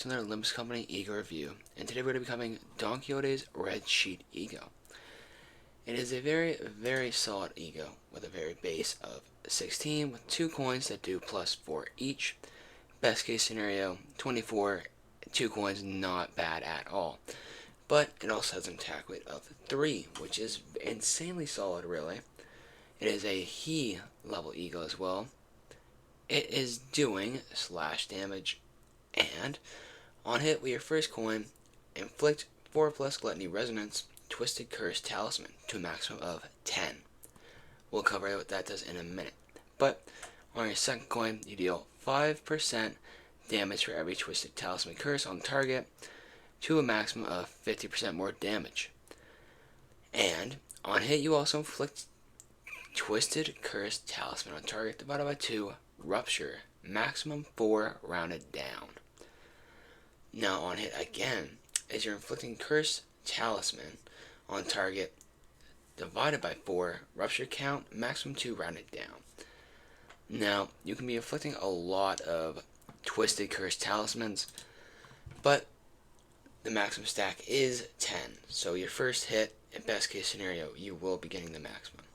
to another Limbus Company E.G.O review, and today we're going to be covering Don Quixote's Red Sheet E.G.O. It is a very solid E.G.O with a very base of 16 with 2 coins that do +4 each. Best case scenario, 24, 2 coins, not bad at all. But it also has an attack weight of 3, which is insanely solid, really. It is a He level E.G.O as well. It is doing slash damage, and on hit with your first coin, inflict 4+ Gluttony Resonance, Twisted Curse Talisman to a maximum of 10. We'll cover what that does in a minute. But on your second coin, you deal 5% damage for every Twisted Talisman Curse on target to a maximum of 50% more damage. And on hit, you also inflict Twisted Curse Talisman on target divided by 2, Rupture, maximum 4 rounded down. Now on hit again, as you're inflicting Curse Talisman on target divided by 4, Rupture count, maximum 2 rounded down. Now, you can be inflicting a lot of Twisted Curse Talismans, but the maximum stack is 10. So your first hit, in best case scenario, you will be getting the maximum.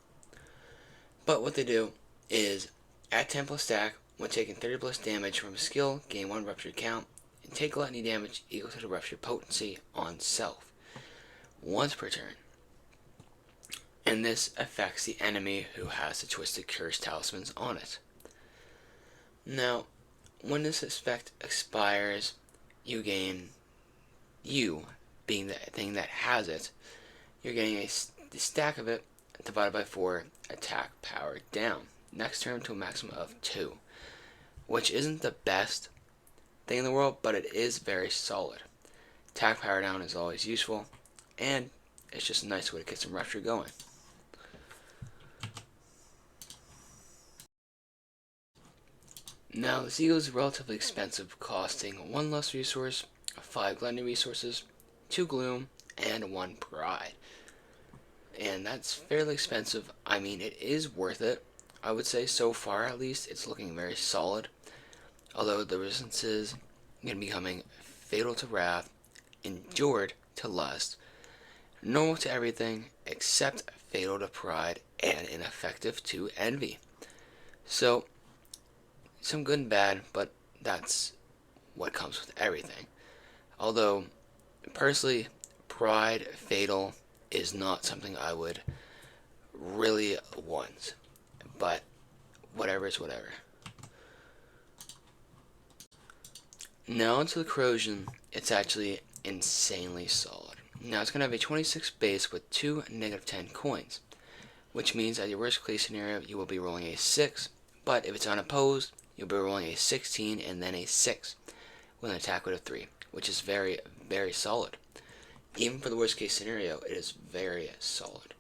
But what they do is, at 10+ stack, when taking 30+ damage from a skill, gain 1 Rupture count, and take gluttony damage equal to the Rupture potency on self, once per turn. And this affects the enemy who has the Twisted Curse Talismans on it. Now, when this effect expires, you gain, you being the thing that has it, you're getting the stack of it divided by 4, attack power down. Next turn to a maximum of 2, which isn't the best thing in the world, but it is very solid. Attack power down is always useful, and it's just a nice way to get some Rupture going. Now, this E.G.O is relatively expensive, costing 1 Lust resource, 5 Gluttony resources, 2 Gloom, and 1 Pride. And that's fairly expensive. I mean, it is worth it. I would say so far, at least, it's looking very solid. Although the resistances are going to be becoming Fatal to Wrath, Endured to Lust, Normal to everything except Fatal to Pride, and Ineffective to Envy. So, some good and bad, but that's what comes with everything. Although, personally, Pride, Fatal is not something I would really want. But, whatever is whatever. Now onto the Corrosion, it's actually insanely solid. Now it's going to have a 26 base with 2 -10 coins, which means at your worst case scenario you will be rolling a 6, but if it's unopposed, you'll be rolling a 16 and then a 6 with an attack weight of 3, which is very solid. Even for the worst case scenario, it is very solid.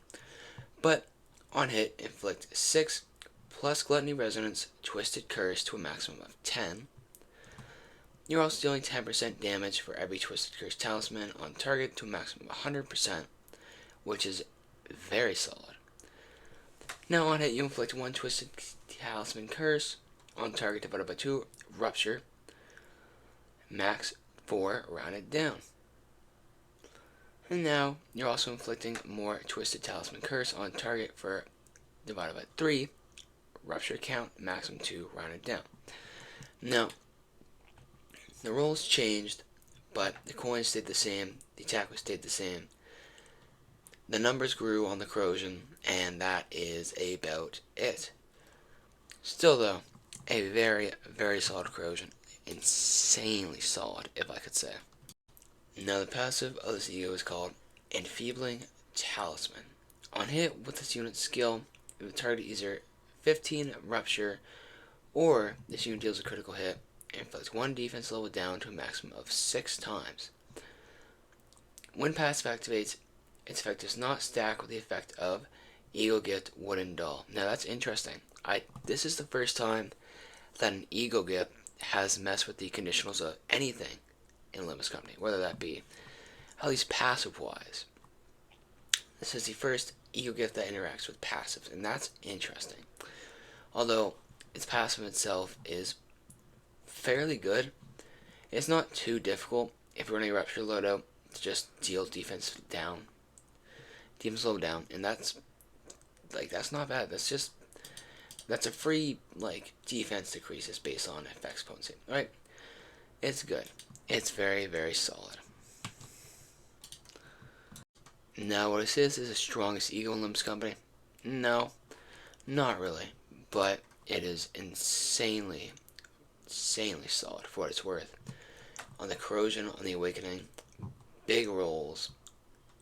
But on hit, inflict 6 plus Gluttony Resonance, Twisted Curse to a maximum of 10. You're also dealing 10% damage for every Twisted Curse Talisman on target to a maximum of 100%, which is very solid. Now on hit, you inflict 1 Twisted Talisman Curse on target divided by 2, Rupture, max 4 rounded down. And now, you're also inflicting more Twisted Talisman Curse on target for divided by 3, Rupture count, maximum 2 rounded down. Now, the rolls changed, but the coins stayed the same, the attack stayed the same. The numbers grew on the Corrosion, and that is about it. Still though, a very solid Corrosion. Insanely solid, if I could say. Now the passive of this E.G.O is called Enfeebling Talisman. On hit with this unit's skill, if the target either 15 Rupture, or this unit deals a critical hit, inflicts 1 defense level down to a maximum of 6 times. When passive activates, its effect does not stack with the effect of E.G.O Gift Wooden Doll. Now that's interesting. This is the first time that an E.G.O gift has messed with the conditionals of anything in Limbus Company, whether that be at least passive-wise. This is the first E.G.O gift that interacts with passives, and that's interesting. Although its passive itself is fairly good, It's not too difficult if you're running a Rupture loadout to just deal defense down. Defense slow down, and that's not bad. That's a free defense decreases based on effects potency. Alright? It's good. It's very, very solid. Now, what it says is the strongest E.G.O in Limbus company? No, not really. But it is insanely solid for what it's worth. On the Corrosion, on the Awakening, big rolls.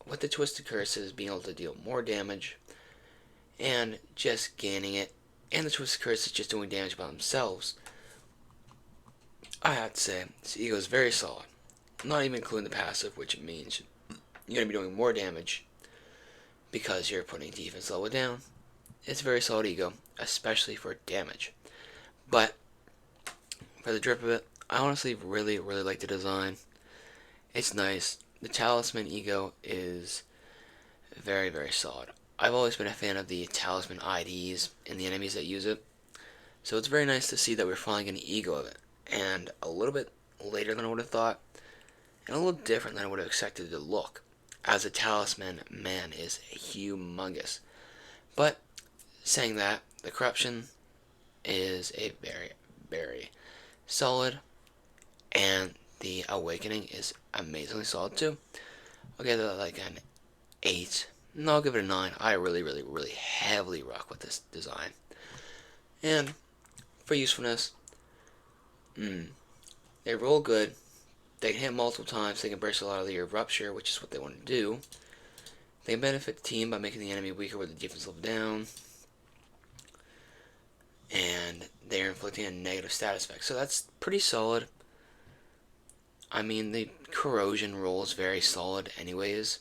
With the Twisted Curses, being able to deal more damage, and just gaining it, and the Twisted Curses just doing damage by themselves. I have to say, this E.G.O is very solid. Not even including the passive, which means you're going to be doing more damage because you're putting defense level down. It's very solid E.G.O, especially for damage. But for the drip of it, I honestly really like the design. It's nice. The Talisman E.G.O is very solid. I've always been a fan of the Talisman IDs and the enemies that use it. So it's very nice to see that we're finally getting E.G.O of it. And a little bit later than I would have thought. And a little different than I would have expected it to look. As a Talisman, man, is humongous. But, saying that, the Corruption is a very solid. And the Awakening is amazingly solid too. I'll give it like an 8. No, I'll give it a 9. I really heavily rock with this design. And for usefulness, they roll good. They can hit multiple times. They can burst a lot of your Rupture, which is what they want to do. They can benefit the team by making the enemy weaker with the defense level down. And they're inflicting a negative status effect. So that's pretty solid. I mean, the Corrosion roll is very solid anyways.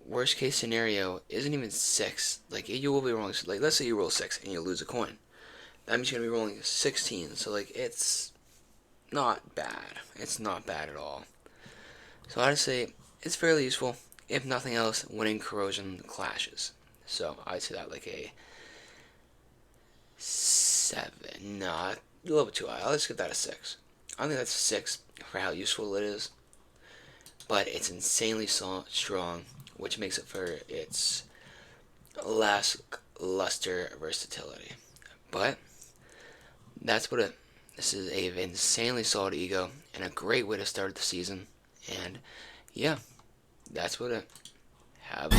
Worst case scenario isn't even 6. Like, you will be rolling, like, let's say you roll 6 and you lose a coin. That means you're going to be rolling 16. So, like, it's not bad. It's not bad at all. So, I'd say it's fairly useful. If nothing else, winning Corrosion clashes. So, I'd say that like a 7. Nah, a little bit too high. Let's give that a 6. I think that's a 6 for how useful it is. But it's insanely strong, which makes it for its last luster versatility. But that's what it. This is an insanely solid E.G.O and a great way to start the season. And yeah, that's what it. Have.